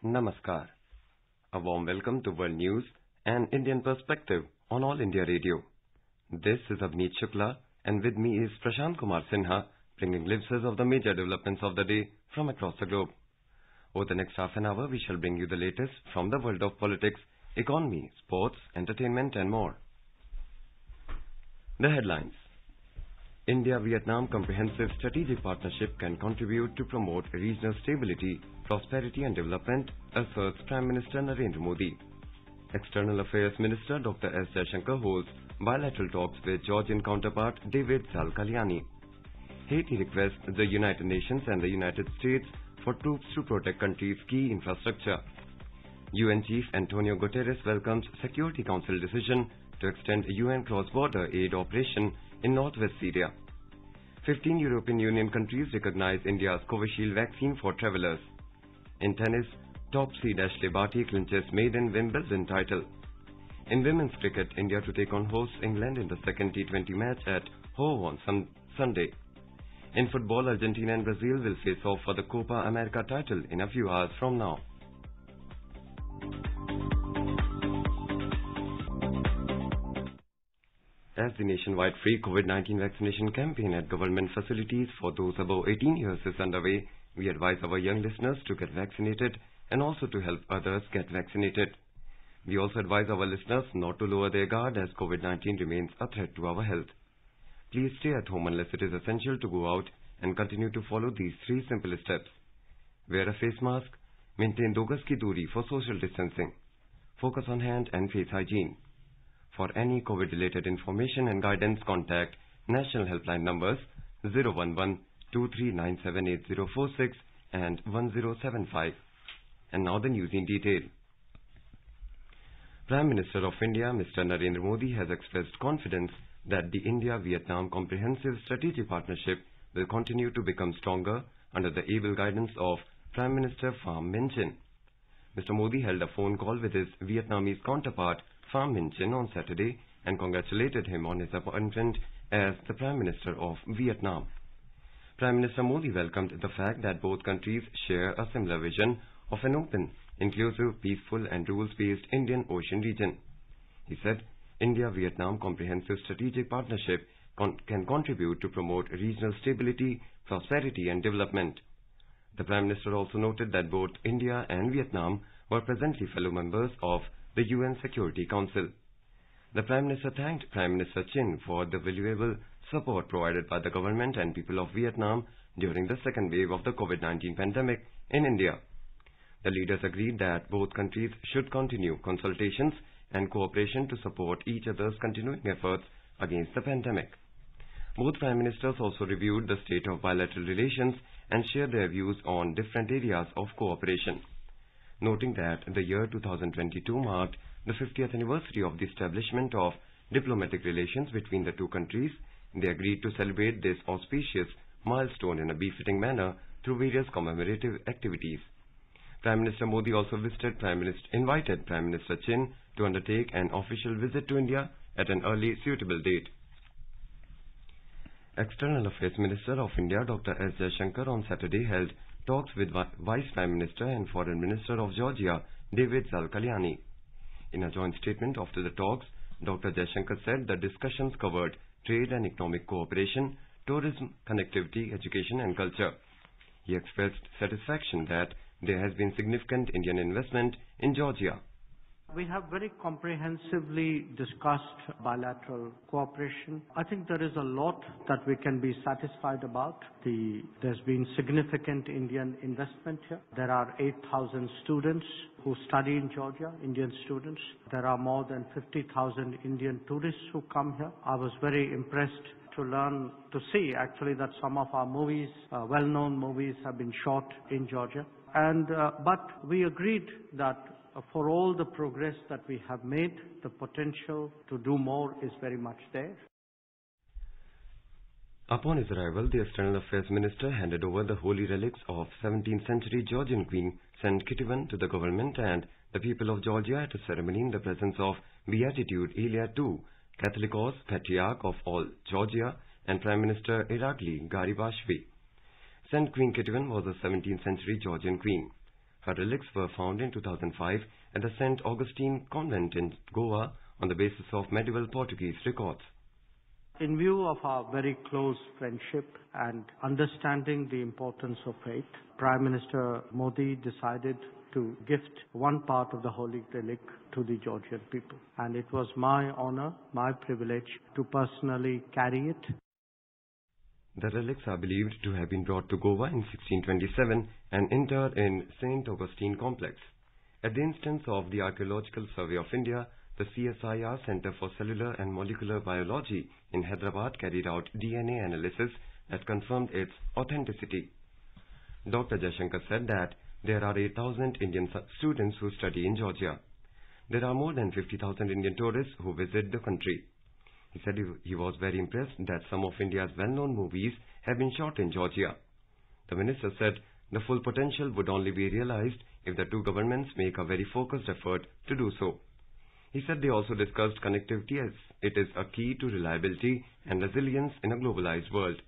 Namaskar. A warm welcome to World News and Indian Perspective on All India Radio. This is Abneet Shukla and with me is Prashant Kumar Sinha bringing glimpses of the major developments of the day from across the globe. Over the next half an hour, we shall bring you the latest from the world of politics, economy, sports, entertainment and more. The headlines. India-Vietnam Comprehensive Strategic Partnership can contribute to promote regional stability, prosperity and development, asserts Prime Minister Narendra Modi. External Affairs Minister Dr. S. Jaishankar holds bilateral talks with Georgian counterpart David Zal-Kalyani. Haiti requests the United Nations and the United States for troops to protect country's key infrastructure. UN Chief Antonio Guterres welcomes Security Council decision to extend UN cross-border aid operation in northwest Syria. 15 European Union countries recognize India's Covishield vaccine for travellers. In tennis, top seed Ashley Barty clinches maiden Wimbledon title. In women's cricket, India to take on hosts England in the second T20 match at Hove on Sunday. In football, Argentina and Brazil will face off for the Copa America title in a few hours from now. As the nationwide free COVID-19 vaccination campaign at government facilities for those above 18 years is underway, we advise our young listeners to get vaccinated and also to help others get vaccinated. We also advise our listeners not to lower their guard as COVID-19 remains a threat to our health. Please stay at home unless it is essential to go out and continue to follow these three simple steps. Wear a face mask, maintain 2 gaz ki doori for social distancing, focus on hand and face hygiene. For any COVID-related information and guidance, contact national helpline numbers 011-2397-8046 and 1075. And now the news in detail. Prime Minister of India, Mr. Narendra Modi, has expressed confidence that the India-Vietnam Comprehensive Strategic Partnership will continue to become stronger under the able guidance of Prime Minister Pham Minh Chinh. Mr. Modi held a phone call with his Vietnamese counterpart Pham Minh Chinh on Saturday and congratulated him on his appointment as the Prime Minister of Vietnam. Prime Minister Modi welcomed the fact that both countries share a similar vision of an open, inclusive, peaceful and rules-based Indian Ocean region. He said, India-Vietnam Comprehensive Strategic Partnership can contribute to promote regional stability, prosperity and development. The Prime Minister also noted that both India and Vietnam were presently fellow members of the UN Security Council. The Prime Minister thanked Prime Minister Chin for the valuable support provided by the government and people of Vietnam during the second wave of the COVID-19 pandemic in India. The leaders agreed that both countries should continue consultations and cooperation to support each other's continuing efforts against the pandemic. Both Prime Ministers also reviewed the state of bilateral relations and shared their views on different areas of cooperation. Noting that the year 2022 marked the 50th anniversary of the establishment of diplomatic relations between the two countries, they agreed to celebrate this auspicious milestone in a befitting manner through various commemorative activities. Prime Minister Modi also invited Prime Minister Chin to undertake an official visit to India at an early suitable date. External Affairs Minister of India Dr. S. Jaishankar on Saturday held talks with Vice Prime Minister and Foreign Minister of Georgia, David Zal-Kalyani. In a joint statement after the talks, Dr. Jaishankar said the discussions covered trade and economic cooperation, tourism, connectivity, education and culture. He expressed satisfaction that there has been significant Indian investment in Georgia. We have very comprehensively discussed bilateral cooperation. I think there is a lot that we can be satisfied about. There's been significant Indian investment here. There are 8,000 students who study in Georgia, Indian students. There are more than 50,000 Indian tourists who come here. I was very impressed to see actually that some of our movies, well-known movies, have been shot in Georgia. But we agreed that for all the progress that we have made, the potential to do more is very much there. Upon his arrival, the External Affairs Minister handed over the holy relics of 17th century Georgian Queen St. Kitivan to the government and the people of Georgia at a ceremony in the presence of Beatitude Elia II, Catholicos Patriarch of all Georgia, and Prime Minister Irakli Garibashvili. St. Queen Kitivan was a 17th century Georgian queen. Her relics were found in 2005 at the St. Augustine Convent in Goa on the basis of medieval Portuguese records. In view of our very close friendship and understanding the importance of faith, Prime Minister Modi decided to gift one part of the holy relic to the Georgian people. And it was my honor, my privilege to personally carry it. The relics are believed to have been brought to Goa in 1627 and interred in St. Augustine complex. At the instance of the Archaeological Survey of India, the CSIR Center for Cellular and Molecular Biology in Hyderabad carried out DNA analysis that confirmed its authenticity. Dr. Jaishankar said that there are 8,000 Indian students who study in Georgia. There are more than 50,000 Indian tourists who visit the country. He said he was very impressed that some of India's well-known movies have been shot in Georgia. The minister said the full potential would only be realized if the two governments make a very focused effort to do so. He said they also discussed connectivity as it is a key to reliability and resilience in a globalized world.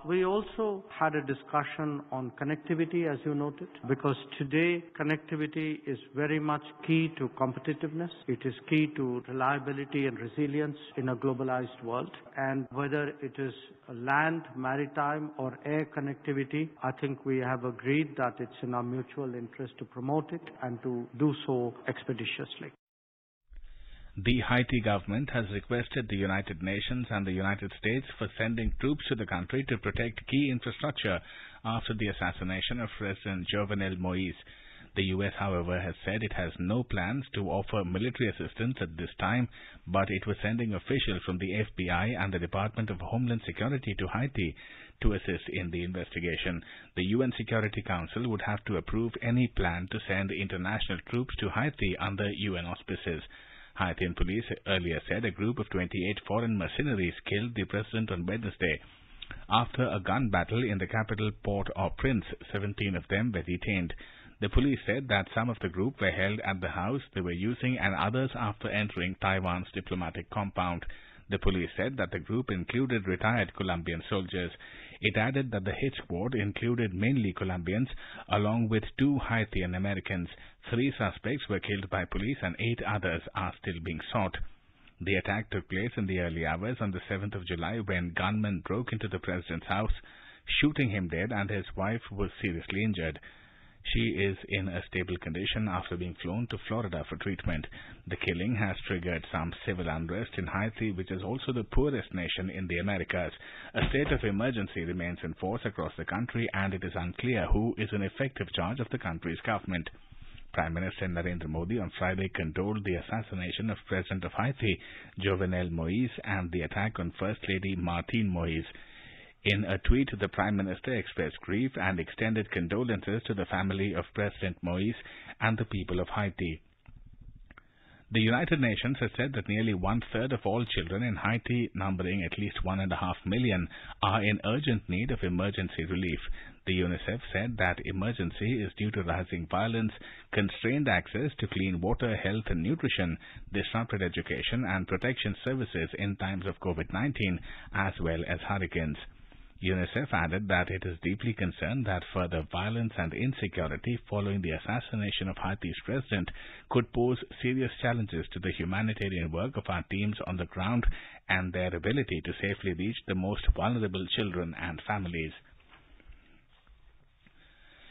We also had a discussion on connectivity, as you noted, because today connectivity is very much key to competitiveness. It is key to reliability and resilience in a globalized world. And whether it is land, maritime or air connectivity, I think we have agreed that it's in our mutual interest to promote it and to do so expeditiously. The Haiti government has requested the United Nations and the United States for sending troops to the country to protect key infrastructure after the assassination of President Jovenel Moïse. The U.S., however, has said it has no plans to offer military assistance at this time, but it was sending officials from the FBI and the Department of Homeland Security to Haiti to assist in the investigation. The UN Security Council would have to approve any plan to send international troops to Haiti under UN auspices. Haitian police earlier said a group of 28 foreign mercenaries killed the president on Wednesday. After a gun battle in the capital Port-au-Prince, 17 of them were detained. The police said that some of the group were held at the house they were using and others after entering Taiwan's diplomatic compound. The police said that the group included retired Colombian soldiers. It added that the hit squad included mainly Colombians along with 2 Haitian Americans. 3 suspects were killed by police and 8 others are still being sought. The attack took place in the early hours on the 7th of July when gunmen broke into the president's house, shooting him dead, and his wife was seriously injured. She is in a stable condition after being flown to Florida for treatment. The killing has triggered some civil unrest in Haiti, which is also the poorest nation in the Americas. A state of emergency remains in force across the country, and it is unclear who is in effective charge of the country's government. Prime Minister Narendra Modi on Friday condoled the assassination of President of Haiti, Jovenel Moïse, and the attack on First Lady Martine Moïse. In a tweet, the Prime Minister expressed grief and extended condolences to the family of President Moïse and the people of Haiti. The United Nations has said that nearly 1/3 of all children in Haiti, numbering at least 1.5 million, are in urgent need of emergency relief. The UNICEF said that emergency is due to rising violence, constrained access to clean water, health and nutrition, disrupted education and protection services in times of COVID-19, as well as hurricanes. UNICEF added that it is deeply concerned that further violence and insecurity following the assassination of Haiti's president could pose serious challenges to the humanitarian work of our teams on the ground and their ability to safely reach the most vulnerable children and families.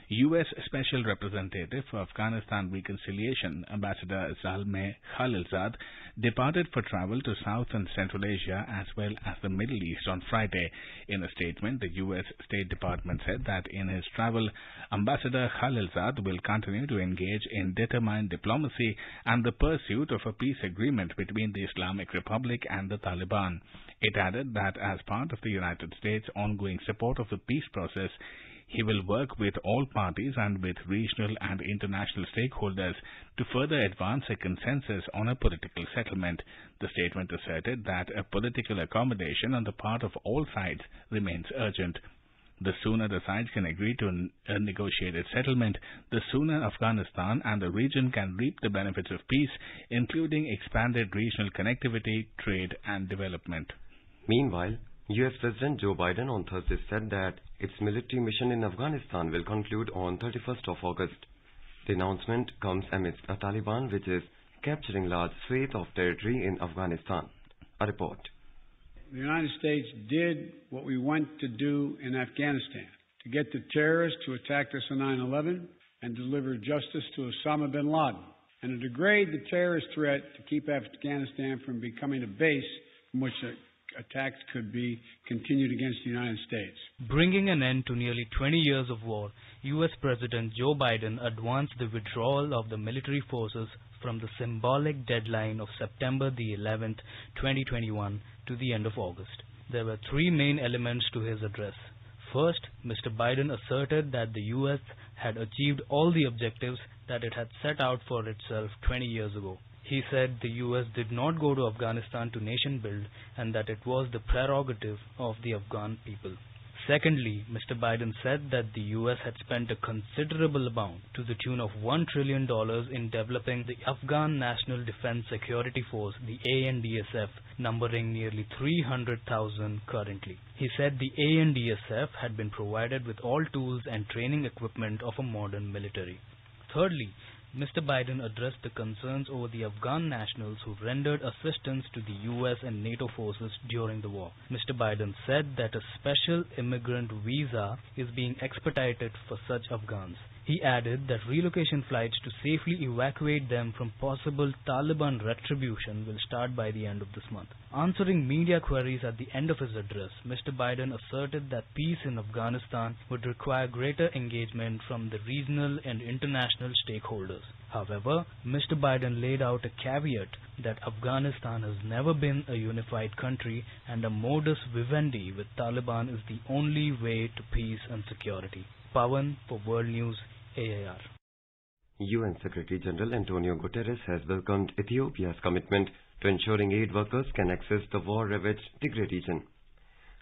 U.S. Special Representative for Afghanistan Reconciliation, Ambassador Zalmay Khalilzad, departed for travel to South and Central Asia as well as the Middle East on Friday. In a statement, the U.S. State Department said that in his travel, Ambassador Khalilzad will continue to engage in determined diplomacy and the pursuit of a peace agreement between the Islamic Republic and the Taliban. It added that as part of the United States' ongoing support of the peace process, he will work with all parties and with regional and international stakeholders to further advance a consensus on a political settlement. The statement asserted that a political accommodation on the part of all sides remains urgent. The sooner the sides can agree to a negotiated settlement, the sooner Afghanistan and the region can reap the benefits of peace, including expanded regional connectivity, trade and development. Meanwhile, U.S. President Joe Biden on Thursday said that its military mission in Afghanistan will conclude on 31st of August. The announcement comes amidst a Taliban which is capturing large swathes of territory in Afghanistan. A report. The United States did what we went to do in Afghanistan, to get the terrorists who attacked us on 9/11 and deliver justice to Osama bin Laden, and to degrade the terrorist threat to keep Afghanistan from becoming a base from which attacks could be continued against the United States. Bringing an end to nearly 20 years of war, U.S. President Joe Biden advanced the withdrawal of the military forces from the symbolic deadline of September the 11th, 2021 to the end of August. There were three main elements to his address. First, Mr. Biden asserted that the U.S. had achieved all the objectives that it had set out for itself 20 years ago. He said the U.S. did not go to Afghanistan to nation build and that it was the prerogative of the Afghan people. Secondly, Mr. Biden said that the U.S. had spent a considerable amount to the tune of $1 trillion in developing the Afghan National Defense Security Force, the ANDSF, numbering nearly 300,000 currently. He said the ANDSF had been provided with all tools and training equipment of a modern military. Thirdly, Mr. Biden addressed the concerns over the Afghan nationals who rendered assistance to the U.S. and NATO forces during the war. Mr. Biden said that a special immigrant visa is being expedited for such Afghans. He added that relocation flights to safely evacuate them from possible Taliban retribution will start by the end of this month. Answering media queries at the end of his address, Mr. Biden asserted that peace in Afghanistan would require greater engagement from the regional and international stakeholders. However, Mr. Biden laid out a caveat that Afghanistan has never been a unified country and a modus vivendi with Taliban is the only way to peace and security. Pawan for World News, AIR. UN Secretary General Antonio Guterres has welcomed Ethiopia's commitment to ensuring aid workers can access the war-ravaged Tigray region.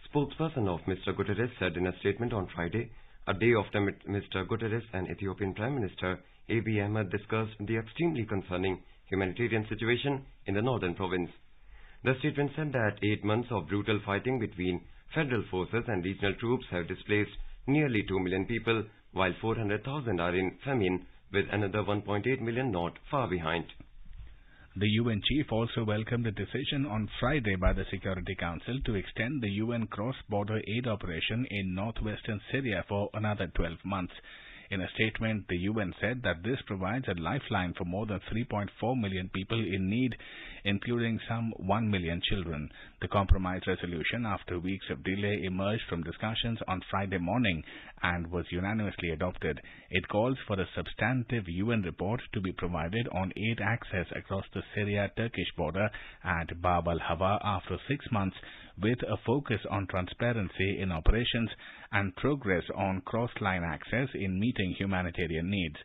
Spokesperson of Mr. Guterres said in a statement on Friday, a day after Mr. Guterres and Ethiopian Prime Minister Abiy Ahmed discussed the extremely concerning humanitarian situation in the northern province. The statement said that 8 months of brutal fighting between federal forces and regional troops have displaced nearly 2 million people, while 400,000 are in famine, with another 1.8 million not far behind. The UN chief also welcomed a decision on Friday by the Security Council to extend the UN cross-border aid operation in northwestern Syria for another 12 months. In a statement, the UN said that this provides a lifeline for more than 3.4 million people in need, including some 1 million children. The compromise resolution, after weeks of delay, emerged from discussions on Friday morning and was unanimously adopted. It calls for a substantive UN report to be provided on aid access across the Syria-Turkish border at Bab al-Hawa after 6 months, with a focus on transparency in operations and progress on cross-line access in meeting humanitarian needs.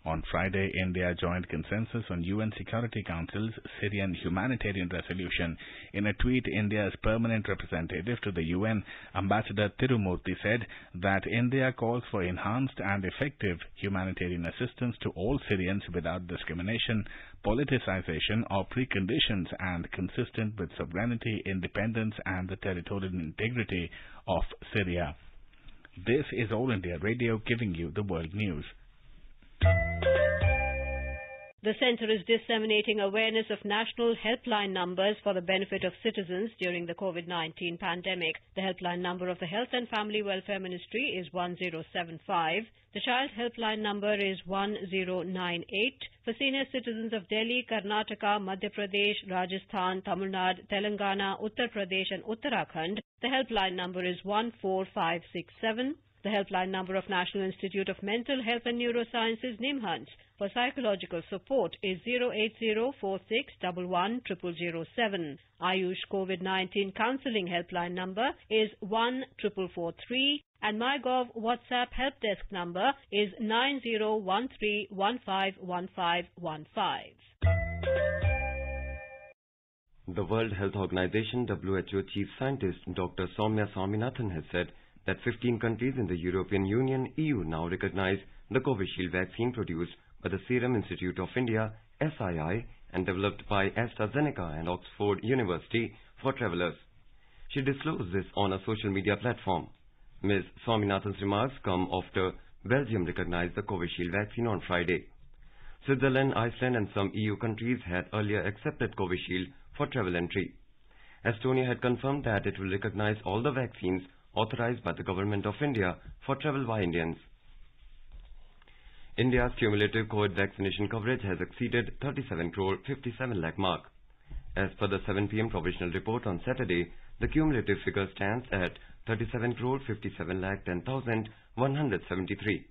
On Friday, India joined consensus on UN Security Council's Syrian humanitarian resolution. In a tweet, India's permanent representative to the UN, Ambassador Tirumurti, said that India calls for enhanced and effective humanitarian assistance to all Syrians without discrimination, politicization or preconditions, and consistent with sovereignty, independence and the territorial integrity of Syria. This is All India Radio giving you the world news. The centre is disseminating awareness of national helpline numbers for the benefit of citizens during the COVID-19 pandemic. The helpline number of the Health and Family Welfare Ministry is 1075. The child helpline number is 1098. For senior citizens of Delhi, Karnataka, Madhya Pradesh, Rajasthan, Tamil Nadu, Telangana, Uttar Pradesh and Uttarakhand, the helpline number is 14567. The helpline number of National Institute of Mental Health and Neurosciences, NIMHANS, for psychological support is 08046110007. Ayush COVID-19 counselling helpline number is 14443 and MyGov WhatsApp help desk number is 9013151515. The World Health Organization WHO Chief Scientist Dr. Soumya Swaminathan has said that 15 countries in the European Union (EU) now recognize the Covishield vaccine produced by the Serum Institute of India (SII) and developed by AstraZeneca and Oxford University for travellers. She disclosed this on a social media platform. Ms. Swaminathan's remarks come after Belgium recognized the Covishield vaccine on Friday. Switzerland, Iceland and some EU countries had earlier accepted Covishield for travel entry. Estonia had confirmed that it will recognize all the vaccines authorized by the Government of India for travel by Indians. India's cumulative COVID vaccination coverage has exceeded 37 crore 57 lakh mark. As per the 7 p.m. provisional report on Saturday, the cumulative figure stands at 37 crore 57 lakh 10,173.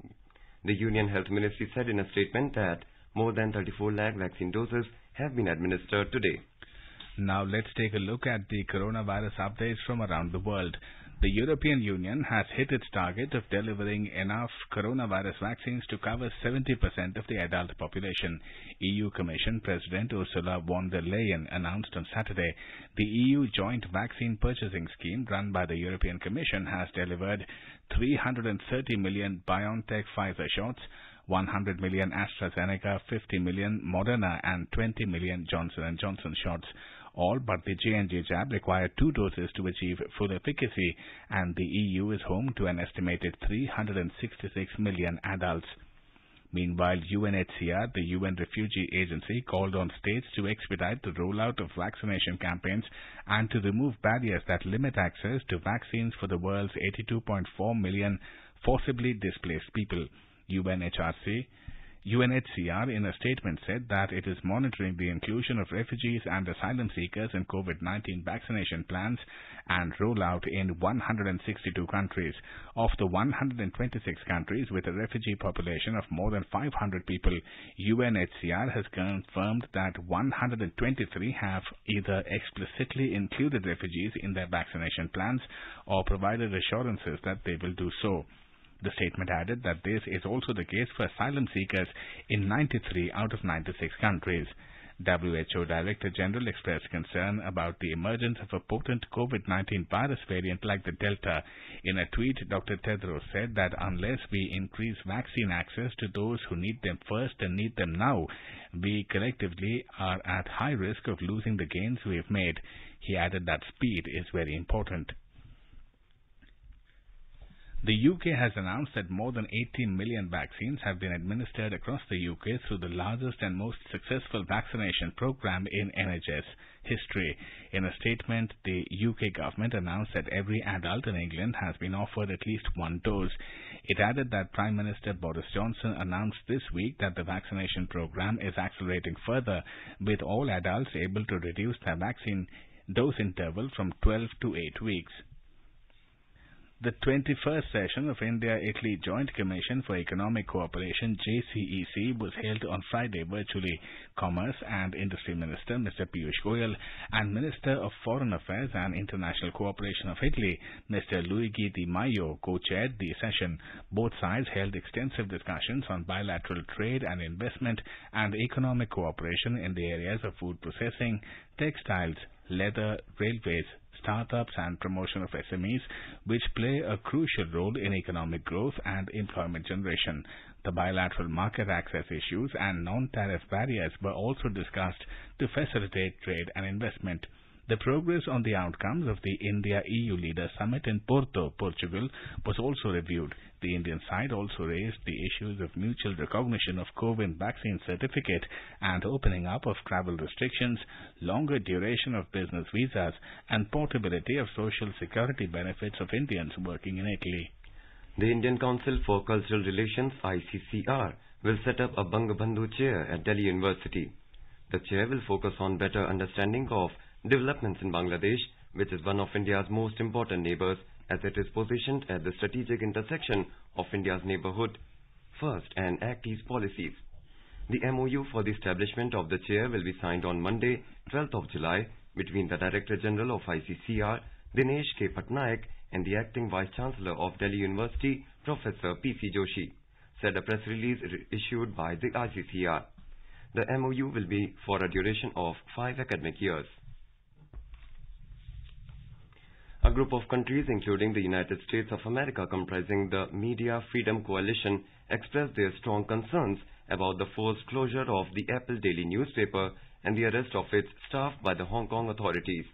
The Union Health Ministry said in a statement that more than 34 lakh vaccine doses have been administered today. Now let's take a look at the coronavirus updates from around the world. The European Union has hit its target of delivering enough coronavirus vaccines to cover 70% of the adult population. EU Commission President Ursula von der Leyen announced on Saturday the EU Joint Vaccine Purchasing Scheme run by the European Commission has delivered 330 million BioNTech Pfizer shots, 100 million AstraZeneca, 50 million Moderna and 20 million Johnson & Johnson shots. All but the J&J jab require 2 doses to achieve full efficacy, and the EU is home to an estimated 366 million adults. Meanwhile, UNHCR, the UN Refugee Agency, called on states to expedite the rollout of vaccination campaigns and to remove barriers that limit access to vaccines for the world's 82.4 million forcibly displaced people. UNHCR in a statement said that it is monitoring the inclusion of refugees and asylum seekers in COVID-19 vaccination plans and rollout in 162 countries. Of the 126 countries with a refugee population of more than 500 people, UNHCR has confirmed that 123 have either explicitly included refugees in their vaccination plans or provided assurances that they will do so. The statement added that this is also the case for asylum seekers in 93 out of 96 countries. WHO Director General expressed concern about the emergence of a potent COVID-19 virus variant like the Delta. In a tweet, Dr. Tedros said that unless we increase vaccine access to those who need them first and need them now, we collectively are at high risk of losing the gains we have made. He added that speed is very important. The UK has announced that more than 18 million vaccines have been administered across the UK through the largest and most successful vaccination program in NHS history. In a statement, the UK government announced that every adult in England has been offered at least 1 dose. It added that Prime Minister Boris Johnson announced this week that the vaccination program is accelerating further, with all adults able to reduce their vaccine dose interval from 12 to 8 weeks. The 21st session of India-Italy Joint Commission for Economic Cooperation JCEC was held on Friday virtually. Commerce and Industry Minister Mr. Piyush Goyal and Minister of Foreign Affairs and International Cooperation of Italy Mr. Luigi Di Maio co-chaired the session. Both sides held extensive discussions on bilateral trade and investment and economic cooperation in the areas of food processing, textiles, leather, railways, startups and promotion of SMEs, which play a crucial role in economic growth and employment generation. The bilateral market access issues and non-tariff barriers were also discussed to facilitate trade and investment. The progress on the outcomes of the India-EU Leaders Summit in Porto, Portugal, was also reviewed. The Indian side also raised the issues of mutual recognition of COVID vaccine certificate and opening up of travel restrictions, longer duration of business visas, and portability of social security benefits of Indians working in Italy. The Indian Council for Cultural Relations, ICCR, will set up a Bangabandhu chair at Delhi University. The chair will focus on better understanding of developments in Bangladesh, which is one of India's most important neighbors, as it is positioned at the strategic intersection of India's neighborhood first and Act East policies. The MOU for the establishment of the chair will be signed on Monday, 12th of July, between the Director General of ICCR, Dinesh K. Patnaik, and the Acting Vice-Chancellor of Delhi University, Professor P.C. Joshi, said a press release issued by the ICCR. The MOU will be for a duration of 5 academic years. A group of countries, including the United States of America, comprising the Media Freedom Coalition, expressed their strong concerns about the forced closure of the Apple Daily newspaper and the arrest of its staff by the Hong Kong authorities.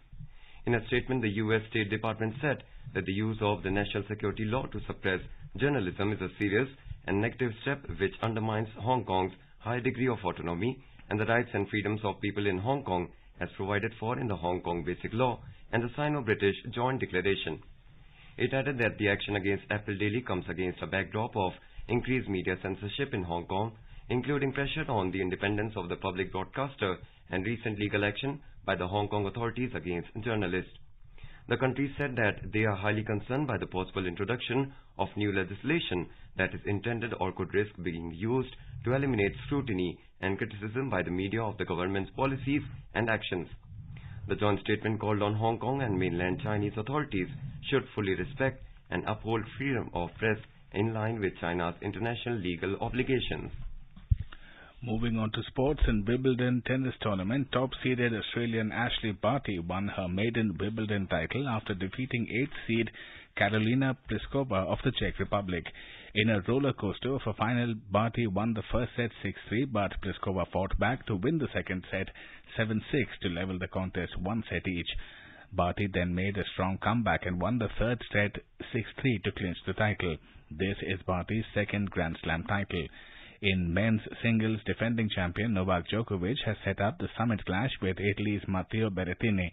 In a statement, the U.S. State Department said that the use of the national security law to suppress journalism is a serious a negative step which undermines Hong Kong's high degree of autonomy and the rights and freedoms of people in Hong Kong as provided for in the Hong Kong Basic Law and the Sino-British Joint Declaration. It added that the action against Apple Daily comes against a backdrop of increased media censorship in Hong Kong, including pressure on the independence of the public broadcaster and recent legal action by the Hong Kong authorities against journalists. The country said that they are highly concerned by the possible introduction of new legislation that is intended or could risk being used to eliminate scrutiny and criticism by the media of the government's policies and actions. The joint statement called on Hong Kong and mainland Chinese authorities should fully respect and uphold freedom of press in line with China's international legal obligations. Moving on to sports, in Wimbledon tennis tournament, top-seeded Australian Ashley Barty won her maiden Wimbledon title after defeating 8th seed Karolina Pliskova of the Czech Republic. In a roller coaster of a final, Barty won the first set 6-3, but Pliskova fought back to win the second set 7-6 to level the contest 1 set each. Barty then made a strong comeback and won the third set 6-3 to clinch the title. This is Barty's second Grand Slam title. In men's singles, defending champion Novak Djokovic has set up the summit clash with Italy's Matteo Berrettini.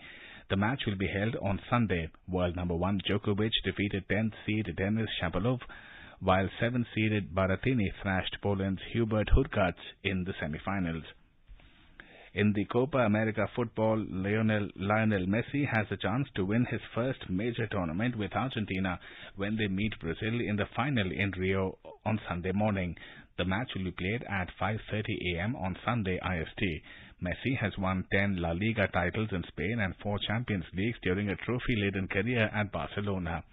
The match will be held on Sunday. World number 1 Djokovic defeated 10th seed Denis Shapovalov, while 7th-seeded Berrettini thrashed Poland's Hubert Hurkacz in the semi-finals. In the Copa America football, Lionel Messi has a chance to win his first major tournament with Argentina when they meet Brazil in the final in Rio on Sunday morning. The match will be played at 5:30 a.m. on Sunday IST. Messi has won 10 La Liga titles in Spain and 4 Champions Leagues during a trophy-laden career at Barcelona.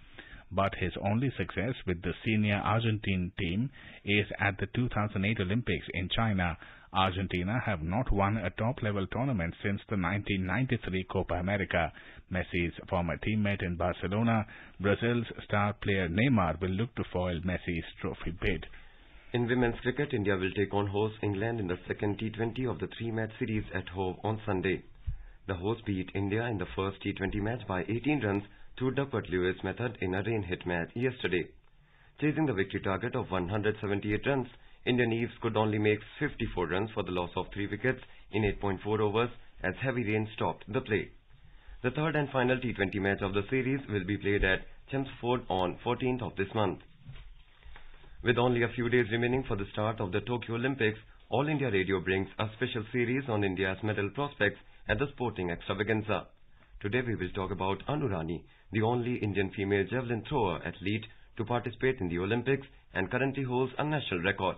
But his only success with the senior Argentine team is at the 2008 Olympics in China. Argentina have not won a top-level tournament since the 1993 Copa America. Messi's former teammate in Barcelona, Brazil's star player Neymar, will look to foil Messi's trophy bid. In women's cricket, India will take on host England in the second T20 of the 3-match series at home on Sunday. The hosts beat India in the first T20 match by 18 runs through Duckworth-Lewis method in a rain-hit match yesterday. Chasing the victory target of 178 runs, Indian Eves could only make 54 runs for the loss of 3 wickets in 8.4 overs as heavy rain stopped the play. The third and final T20 match of the series will be played at Chelmsford on 14th of this month. With only a few days remaining for the start of the Tokyo Olympics, All India Radio brings a special series on India's medal prospects at the sporting extravaganza. Today we will talk about Anu Rani, the only Indian female javelin thrower athlete to participate in the Olympics and currently holds a national record.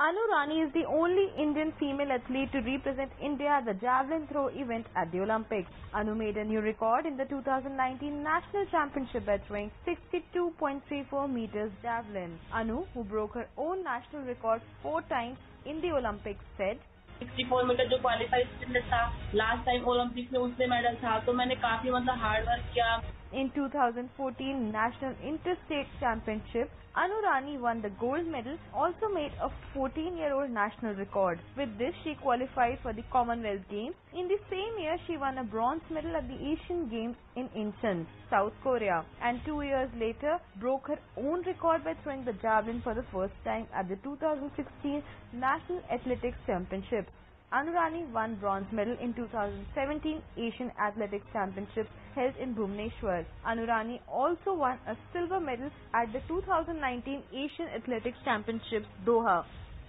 Anu Rani is the only Indian female athlete to represent India at the javelin throw event at the Olympics. Anu made a new record in the 2019 National Championship by throwing 62.34 meters javelin. Anu, who broke her own national record 4 times in the Olympics, said, 64 metre जो qualify था last time Olympics में उसमें medal था तो मैंने काफी hard work किया. In 2014 National Interstate Championship, Anu Rani won the gold medal, also made a 14-year-old national record. With this, she qualified for the Commonwealth Games. In the same year, she won a bronze medal at the Asian Games in Incheon, South Korea, and 2 years later broke her own record by throwing the javelin for the first time at the 2016 National Athletics Championships. Anu Rani won bronze medal in 2017 Asian Athletics Championships held in Bhubaneswar. Anu Rani also won a silver medal at the 2019 Asian Athletics Championships Doha.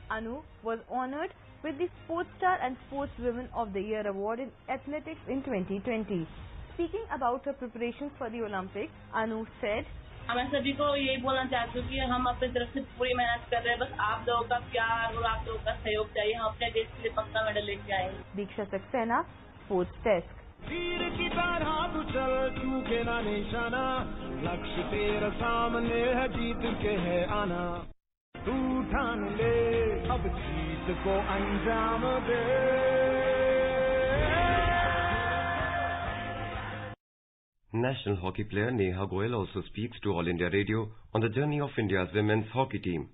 Anu was honored with the Sports Star and Sportswoman of the Year award in athletics in 2020. Speaking about her preparations for the Olympics, Anu said, मैं सभी को यही बोलना चाहती हूँ कि हम अपनी तरफ से पूरी मेहनत कर रहे हैं. बस आप लोगों का प्यार और आप लोगों का सहयोग चाहिए. हम अपने देश के लिए पक्का मेडल लेके आएंगे. दीक्षा सक्सेना, स्पोर्ट्स डेस्क. तीर की तरह तू चल, चूके ना निशाना, लक्ष्य तेरा सामने है, जीत के है आना. तू ठान ले, अब जीत को अंजाम दे. National hockey player Neha Goyal also speaks to All India Radio on the journey of India's women's hockey team.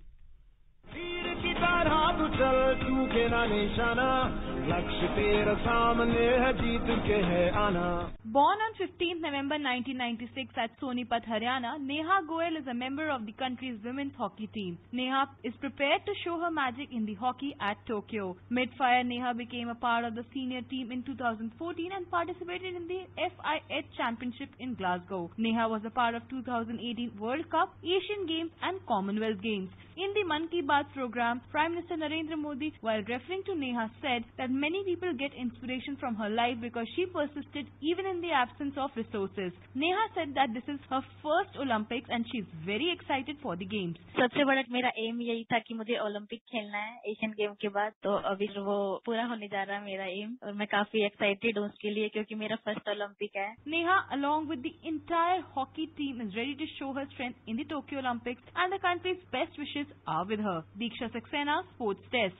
Born on 15th November 1996 at Sonipat, Haryana, Neha Goyal is a member of the country's women's hockey team. Neha is prepared to show her magic in the hockey at Tokyo. Mid-fire, Neha became a part of the senior team in 2014 and participated in the FIH Championship in Glasgow. Neha was a part of 2018 World Cup, Asian Games and Commonwealth Games. In the Mann Ki Baat program, Prime Minister Narendra Modi, while referring to Neha, said that many people get inspiration from her life because she persisted even in the absence of resources. Neha said that this is her first Olympics and she is very excited for the games. सबसे बड़ा मेरा M यही था कि मुझे Olympic खेलना है Asian game के बाद, तो अभी वो पूरा होने जा रहा है मेरा एम और मैं काफी एक्साइटेड हूँ उसके लिए क्योंकि मेरा फर्स्ट ओलंपिक है. Neha, along with the entire hockey team, is ready to show her strength in the Tokyo Olympics and the country's best wishes are with her. Diksha Saxena, Sports Desk.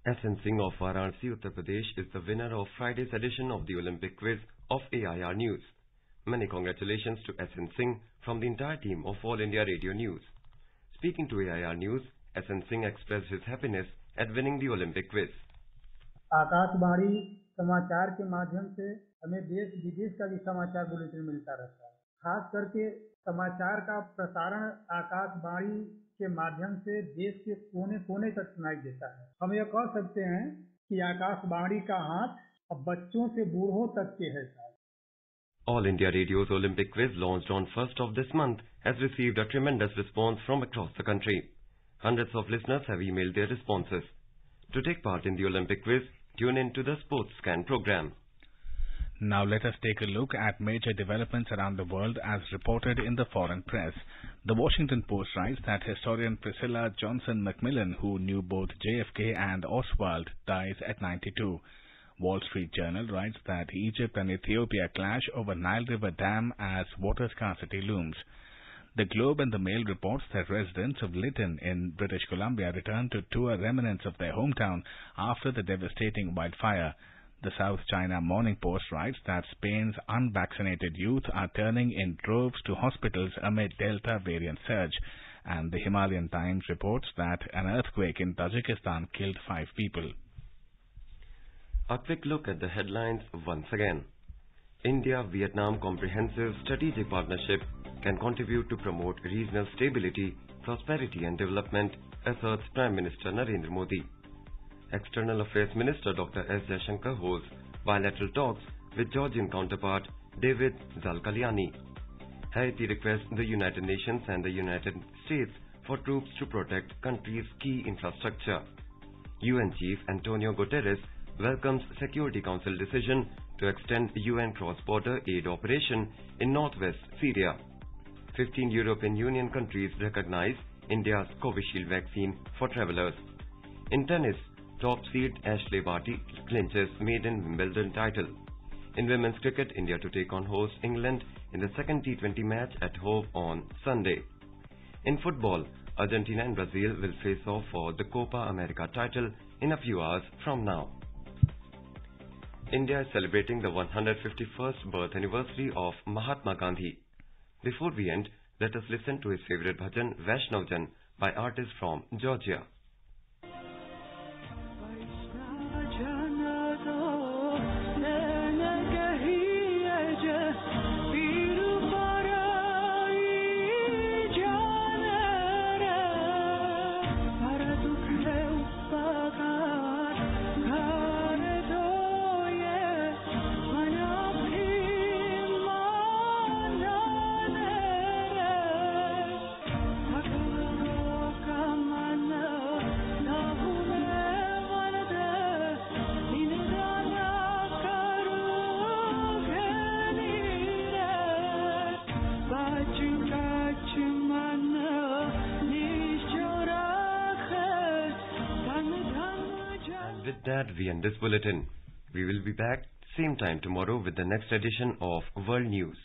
SN Singh of Varanasi, Uttar Pradesh is the winner of Friday's edition of the Olympic quiz of AIR News. Many congratulations to SN Singh from the entire team of All India Radio News. Speaking to AIR News, SN Singh expressed his happiness at winning the Olympic quiz. Akashvani समाचार के माध्यम से हमें देश विदेश का भी समाचार बुलेटिन मिलता रहता है. खास करके समाचार का प्रसारण आकाशवाणी के माध्यम से देश के कोने कोने तक सुनाई देता है. हम यह कह सकते हैं कि आकाशवाणी का हाथ अब बच्चों से बूढ़ों तक के है. All India Radio's Olympic quiz, launched on 1st of this month, has received a tremendous response from across the country. Hundreds of listeners have emailed their responses. To take part in the Olympic quiz, tune in to the Sports Scan program. Now let us take a look at major developments around the world as reported in the foreign press. The Washington Post writes that historian Priscilla Johnson Macmillan, who knew both JFK and Oswald, dies at 92. Wall Street Journal writes that Egypt and Ethiopia clash over Nile River Dam as water scarcity looms. The Globe and the Mail reports that residents of Lytton in British Columbia returned to tour remnants of their hometown after the devastating wildfire. The South China Morning Post writes that Spain's unvaccinated youth are turning in droves to hospitals amid Delta variant surge. And the Himalayan Times reports that an earthquake in Tajikistan killed 5 people. A quick look at the headlines once again. India-Vietnam Comprehensive Strategic Partnership can contribute to promote regional stability, prosperity and development, asserts Prime Minister Narendra Modi. External Affairs Minister Dr. S. Jaishankar holds bilateral talks with Georgian counterpart David Zalkalyani. Haiti requests the United Nations and the United States for troops to protect country's key infrastructure. UN Chief Antonio Guterres welcomes Security Council decision to extend UN cross-border aid operation in northwest Syria. 15 European Union countries recognize India's Covishield vaccine for travellers. In tennis, top seed Ashley Barty clinches maiden Wimbledon title. In women's cricket, India to take on host England in the second T20 match at Hove on Sunday. In football, Argentina and Brazil will face off for the Copa America title in a few hours from now. India is celebrating the 151st birth anniversary of Mahatma Gandhi. Before we end, let us listen to his favorite bhajan Vaishnav Jan by artists from Georgia. With that, we end this bulletin. We will be back same time tomorrow with the next edition of World News.